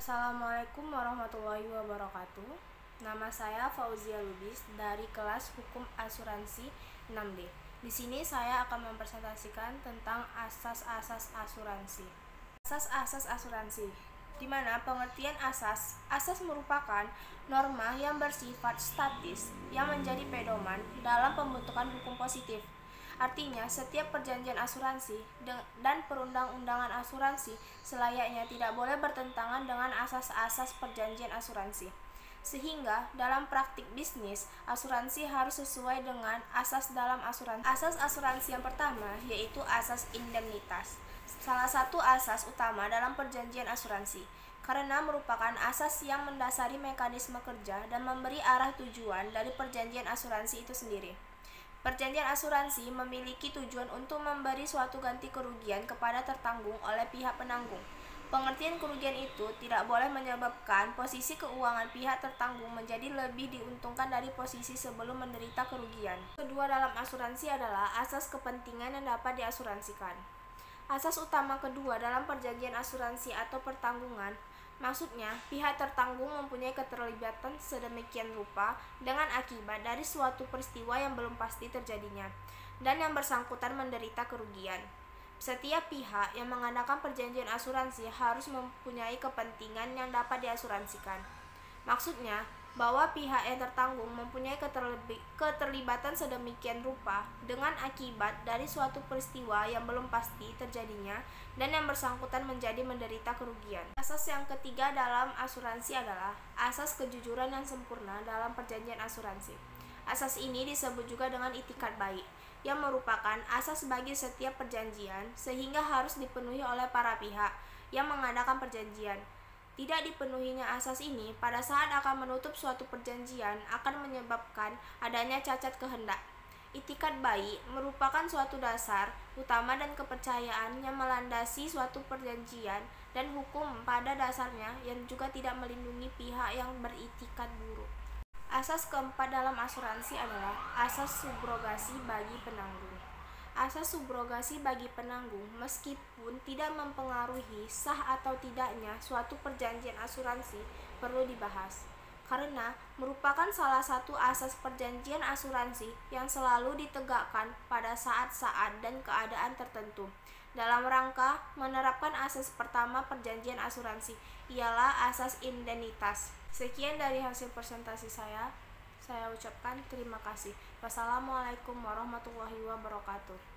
Assalamualaikum warahmatullahi wabarakatuh. Nama saya Fauzia Lubis dari kelas Hukum Asuransi 6D. Di sini saya akan mempresentasikan tentang asas-asas asuransi. Asas-asas asuransi, di mana pengertian asas merupakan norma yang bersifat statis yang menjadi pedoman dalam pembentukan hukum positif. Artinya, setiap perjanjian asuransi dan perundang-undangan asuransi selayaknya tidak boleh bertentangan dengan asas-asas perjanjian asuransi. Sehingga, dalam praktik bisnis, asuransi harus sesuai dengan asas dalam asuransi. Asas asuransi yang pertama yaitu asas indemnitas. Salah satu asas utama dalam perjanjian asuransi, karena merupakan asas yang mendasari mekanisme kerja dan memberi arah tujuan dari perjanjian asuransi itu sendiri. Perjanjian asuransi memiliki tujuan untuk memberi suatu ganti kerugian kepada tertanggung oleh pihak penanggung. Pengertian kerugian itu tidak boleh menyebabkan posisi keuangan pihak tertanggung menjadi lebih diuntungkan dari posisi sebelum menderita kerugian. Kedua dalam asuransi adalah asas kepentingan yang dapat diasuransikan. Asas utama kedua dalam perjanjian asuransi atau pertanggungan, maksudnya, pihak tertanggung mempunyai keterlibatan sedemikian rupa dengan akibat dari suatu peristiwa yang belum pasti terjadinya, dan yang bersangkutan menderita kerugian. Setiap pihak yang mengadakan perjanjian asuransi harus mempunyai kepentingan yang dapat diasuransikan. Maksudnya, bahwa pihak yang tertanggung mempunyai keterlibatan sedemikian rupa dengan akibat dari suatu peristiwa yang belum pasti terjadinya dan yang bersangkutan menjadi menderita kerugian. Asas yang ketiga dalam asuransi adalah asas kejujuran yang sempurna dalam perjanjian asuransi. Asas ini disebut juga dengan itikat baik, yang merupakan asas bagi setiap perjanjian sehingga harus dipenuhi oleh para pihak yang mengadakan perjanjian. Tidak dipenuhinya asas ini pada saat akan menutup suatu perjanjian akan menyebabkan adanya cacat kehendak. Itikat baik merupakan suatu dasar utama dan kepercayaan yang melandasi suatu perjanjian dan hukum pada dasarnya yang juga tidak melindungi pihak yang beritikat buruk. Asas keempat dalam asuransi adalah asas subrogasi bagi penanggung. Asas subrogasi bagi penanggung meskipun tidak mempengaruhi sah atau tidaknya suatu perjanjian asuransi perlu dibahas, karena merupakan salah satu asas perjanjian asuransi yang selalu ditegakkan pada saat-saat dan keadaan tertentu. Dalam rangka menerapkan asas pertama perjanjian asuransi, ialah asas indemnitas. Sekian dari hasil presentasi saya ucapkan terima kasih. Wassalamualaikum warahmatullahi wabarakatuh.